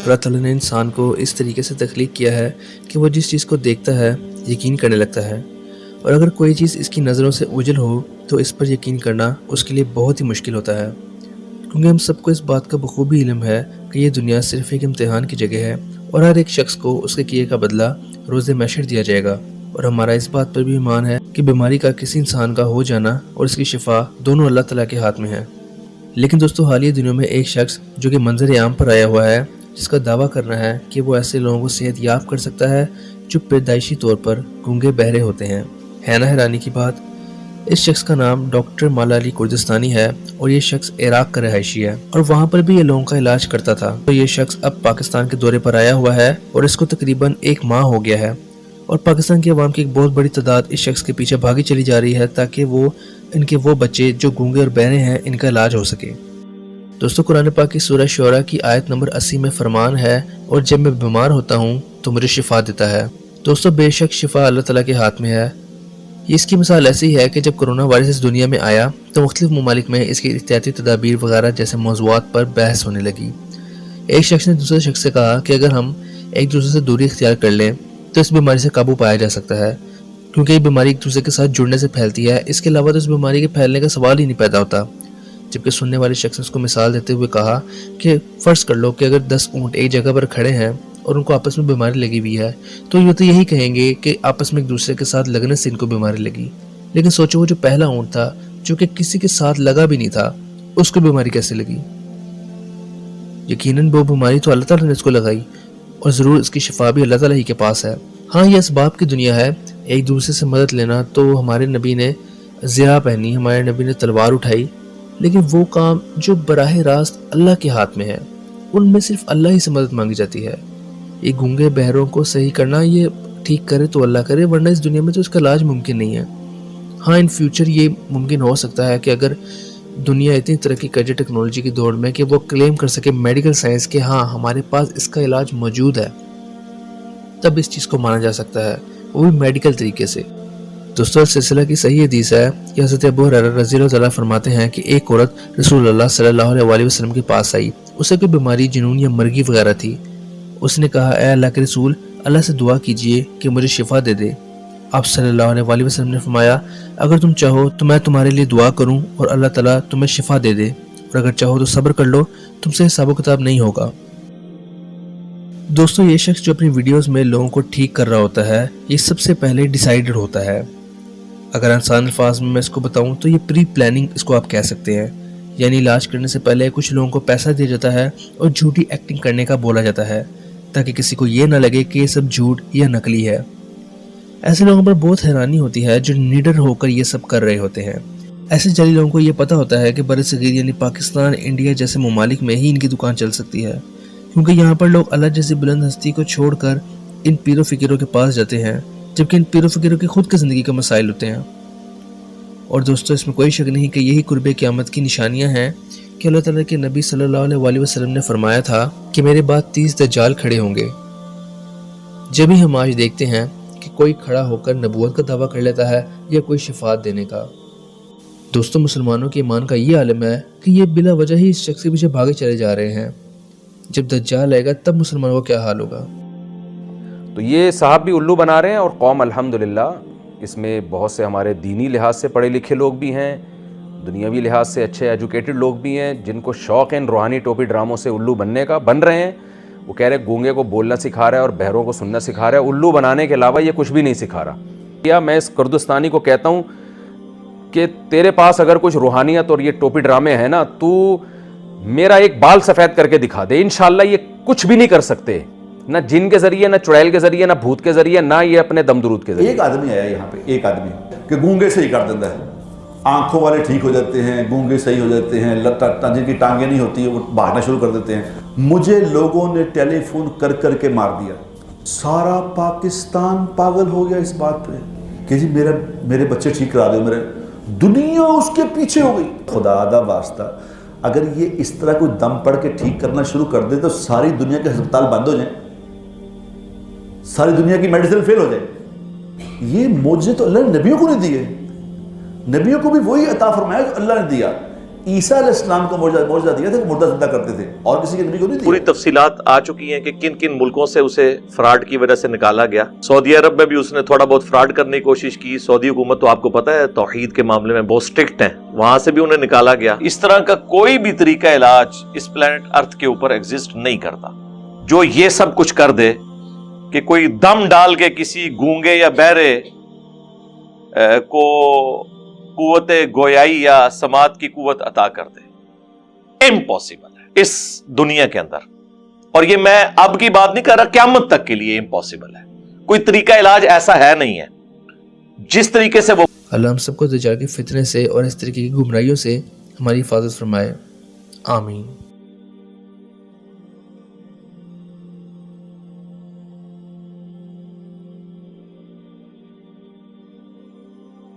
اللہ تعالیٰ نے انسان کو اس طریقے سے تخلیق کیا ہے کہ وہ جس چیز کو دیکھتا ہے یقین کرنے لگتا ہے، اور اگر کوئی چیز اس کی نظروں سے اوجھل ہو تو اس پر یقین کرنا اس کے لیے بہت ہی مشکل ہوتا ہے، کیونکہ ہم سب کو اس بات کا بخوبی علم ہے کہ یہ دنیا صرف ایک امتحان کی جگہ ہے اور ہر ایک شخص کو اس کے کیے کا بدلہ روز محشر دیا جائے گا، اور ہمارا اس بات پر بھی ایمان ہے کہ بیماری کا کسی انسان کا ہو جانا اور اس کی شفا دونوں اللہ تعالیٰ کے ہاتھ میں ہے۔ لیکن دوستو، حالیہ دنوں میں ایک شخص جو کہ منظر عام پر آیا ہوا ہے، جس کا دعویٰ کرنا ہے کہ وہ ایسے لوگوں کو صحت یاب کر سکتا ہے جو پیدائشی طور پر گونگے بہرے ہوتے ہیں۔ ہے نا حیرانی کی بات؟ اس شخص کا نام ڈاکٹر مولا علی کردستانی ہے، اور یہ شخص عراق کا رہائشی ہے، اور وہاں پر بھی یہ لوگوں کا علاج کرتا تھا۔ تو یہ شخص اب پاکستان کے دورے پر آیا ہوا ہے اور اس کو تقریباً 1 ماہ ہو گیا ہے، اور پاکستان کی عوام کی ایک بہت بڑی تعداد اس شخص کے پیچھے بھاگی چلی جا رہی ہے تاکہ ان کے وہ بچے جو گونگے اور بہرے ہیں ان کا علاج ہو سکے۔ دوستو، قرآن پاک کی سورہ شعراء کی آیت نمبر 80 میں فرمان ہے، اور جب میں بیمار ہوتا ہوں تو مجھے شفا دیتا ہے۔ دوستو، بے شک شفا اللہ تعالیٰ کے ہاتھ میں ہے۔ اس کی مثال ایسی ہے کہ جب کرونا وائرس اس دنیا میں آیا تو مختلف ممالک میں اس کی احتیاطی تدابیر وغیرہ جیسے موضوعات پر بحث ہونے لگی۔ ایک شخص نے دوسرے شخص سے کہا کہ اگر ہم ایک دوسرے سے دوری اختیار کر لیں تو اس بیماری سے قابو پایا جا سکتا ہے، کیونکہ یہ بیماری ایک دوسرے کے ساتھ جڑنے سے پھیلتی ہے، اس کے علاوہ تو اس بیماری کے پھیلنے کا سوال ہی نہیں پیدا ہوتا۔ جبکہ سننے والے شخص نے اس کو مثال دیتے ہوئے کہا کہ فرض کر لو کہ اگر 10 اونٹ ایک جگہ پر کھڑے ہیں اور ان کو آپس میں بیماری لگی ہوئی ہے تو یہ تو یہی کہیں گے کہ آپس میں ایک دوسرے کے ساتھ لگنے سے ان کو بیماری لگی، لیکن سوچو وہ جو پہلا اونٹ تھا جو کہ کسی کے ساتھ لگا بھی نہیں تھا، اس کو بیماری کیسے لگی؟ یقیناً وہ بیماری تو اللہ تعالیٰ نے اس کو لگائی، اور ضرور اس کی شفا بھی اللہ تعالیٰ ہی کے پاس ہے۔ ہاں، یہ اسباب کی دنیا ہے، ایک دوسرے سے مدد لینا، تو ہمارے نبی نے ضیا پہنی، ہمارے نبی نے تلوار اٹھائی، لیکن وہ کام جو براہ راست اللہ کے ہاتھ میں ہے ان میں صرف اللہ ہی سے مدد مانگی جاتی ہے۔ یہ گونگے بہروں کو صحیح کرنا، یہ ٹھیک کرے تو اللہ کرے، ورنہ اس دنیا میں تو اس کا علاج ممکن نہیں ہے۔ ہاں، ان فیوچر یہ ممکن ہو سکتا ہے کہ اگر دنیا اتنی ترقی کر جائے ٹیکنالوجی کی دوڑ میں کہ وہ کلیم کر سکے میڈیکل سائنس کہ ہاں ہمارے پاس اس کا علاج موجود ہے، تب اس چیز کو مانا جا سکتا ہے، وہ بھی میڈیکل طریقے سے۔ دوستو، سلسلہ کی صحیح حدیث ہے کہ حضرت ابو ہریرہ رضی اللہ تعالیٰ فرماتے ہیں کہ ایک عورت رسول اللہ صلی اللہ علیہ وسلم کے پاس آئی، اسے کوئی بیماری، جنون یا مرگی وغیرہ تھی۔ اس نے کہا، اے اللہ کے رسول، اللہ سے دعا کیجئے کہ مجھے شفا دے دے۔ آپ صلی اللہ علیہ وسلم نے فرمایا، اگر تم چاہو تو میں تمہارے لیے دعا کروں اور اللہ تعالیٰ تمہیں شفا دے دے، اور اگر چاہو تو صبر کر لو، تم سے حساب و کتاب نہیں ہوگا۔ دوستو، یہ شخص جو اپنی ویڈیوز میں لوگوں کو ٹھیک کر رہا ہوتا ہے، یہ سب سے پہلے ڈیسائیڈڈ ہوتا ہے۔ اگر آسان الفاظ میں اس کو بتاؤں تو یہ پری پلاننگ اس کو آپ کہہ سکتے ہیں، یعنی علاج کرنے سے پہلے کچھ لوگوں کو پیسہ دیا جاتا ہے اور جھوٹی ایکٹنگ کرنے کا بولا جاتا ہے تاکہ کسی کو یہ نہ لگے کہ یہ سب جھوٹ یا نکلی ہے۔ ایسے لوگوں پر بہت حیرانی ہوتی ہے جو نیڈر ہو کر یہ سب کر رہے ہوتے ہیں۔ ایسے جعلی لوگوں کو یہ پتہ ہوتا ہے کہ برصغیر یعنی پاکستان، انڈیا جیسے ممالک میں ہی ان کی دکان چل سکتی ہے، کیونکہ یہاں پر لوگ اللہ جیسی بلند ہستی کو چھوڑ کر ان پیر و فقیروں کے پاس جاتے ہیں، جبکہ ان پیر و فقیروں کی خود کی زندگی کے مسائل ہوتے ہیں۔ اور دوستو، اس میں کوئی شک نہیں کہ یہی قرب قیامت کی نشانیاں ہیں کہ اللہ تعالیٰ کے نبی صلی اللہ علیہ وسلم نے فرمایا تھا کہ میرے بعد 30 دجال کھڑے ہوں گے۔ جب ہی ہم آج دیکھتے ہیں کہ کوئی کھڑا ہو کر نبوت کا دعویٰ کر لیتا ہے یا کوئی شفاعت دینے کا۔ دوستو، مسلمانوں کے ایمان کا یہ عالم ہے کہ یہ بلا وجہ ہی اس شخص کے پیچھے بھاگے چلے جا رہے ہیں۔ جب دجال آئے گا تب مسلمانوں کا کیا حال ہوگا؟ تو یہ صاحب بھی الو بنا رہے ہیں، اور قوم الحمدللہ اس میں بہت سے ہمارے دینی لحاظ سے پڑھے لکھے لوگ بھی ہیں، دنیاوی لحاظ سے اچھے ایجوکیٹڈ لوگ بھی ہیں، جن کو شوق ہے ان روحانی ٹوپی ڈراموں سے الو بننے کا، بن رہے ہیں۔ وہ کہہ رہے ہیں گونگے کو بولنا سکھا رہا ہے اور بہروں کو سننا سکھا رہا ہے، الو بنانے کے علاوہ یہ کچھ بھی نہیں سکھا رہا۔ یا میں اس کردستانی کو کہتا ہوں کہ تیرے پاس اگر کچھ روحانیت اور یہ ٹوپی ڈرامے ہیں نا، تو میرا ایک بال سفید کر کے دکھا دے، انشاءاللہ یہ کچھ بھی نہیں کر سکتے، نہ جن کے ذریعے، نہ چڑیل کے ذریعے، نہ بھوت کے ذریعے، نہ یہ اپنے دم درود کے ذریعے۔ ایک آدمی آیا یہاں پہ، ایک آدمی کہ گونگے صحیح کر دیتا ہے، آنکھوں والے ٹھیک ہو جاتے ہیں، گونگے صحیح ہو جاتے ہیں، جن کی ٹانگیں نہیں ہوتی وہ بھاگنا شروع کر دیتے ہیں۔ مجھے لوگوں نے ٹیلی فون کر کر کے مار دیا، سارا پاکستان پاگل ہو گیا اس بات پہ کہ جی میرے بچے ٹھیک کرا دو، میرے دنیا اس کے پیچھے ہو گئی۔ خدا دا واسطہ، اگر یہ اس طرح کوئی دم پڑ کے ٹھیک کرنا شروع کر دے تو ساری دنیا کے ہسپتال بند ہو جائیں، ساری دنیا کی میڈیسن فیل ہو جائے۔ یہ معجزے تو اللہ نے نبیوں کو نہیں دیے، نبیوں کو بھی وہی عطا فرمایا جو اللہ نے دیا، عیسیٰ علیہ السلام کو معجزہ دیا تھا کہ مردہ زندہ کرتے تھے, اور کسی کے نبی کو نہیں پوری دیا. تفصیلات آ چکی ہیں کہ کن کن ملکوں سے اسے فراڈ کی وجہ سے نکالا گیا. سعودی عرب میں بھی اس نے تھوڑا بہت فراڈ کرنے کی کوشش کی. سعودی حکومت تو آپ کو پتہ ہے توحید کے معاملے میں بہت سٹرکٹ ہیں, وہاں سے بھی انہیں نکالا گیا. اس طرح کا کوئی بھی طریقہ علاج اس پلانٹ ارتھ کے اوپر ایگزسٹ نہیں کرتا جو یہ سب کچھ کر دے کہ کوئی دم ڈال کے کسی گونگے یا بہرے کو قوت گویائی یا سماعت کی قوت عطا کر دے. امپاسبل ہے اس دنیا کے اندر, اور یہ میں اب کی بات نہیں کر رہا, قیامت تک کے لیے امپاسبل ہے. کوئی طریقہ علاج ایسا ہے نہیں ہے. جس طریقے سے وہ اللہ ہم سب کو دجال کے فتنے سے اور اس طریقے کی گمراہیوں سے ہماری حفاظت فرمائے. آمین.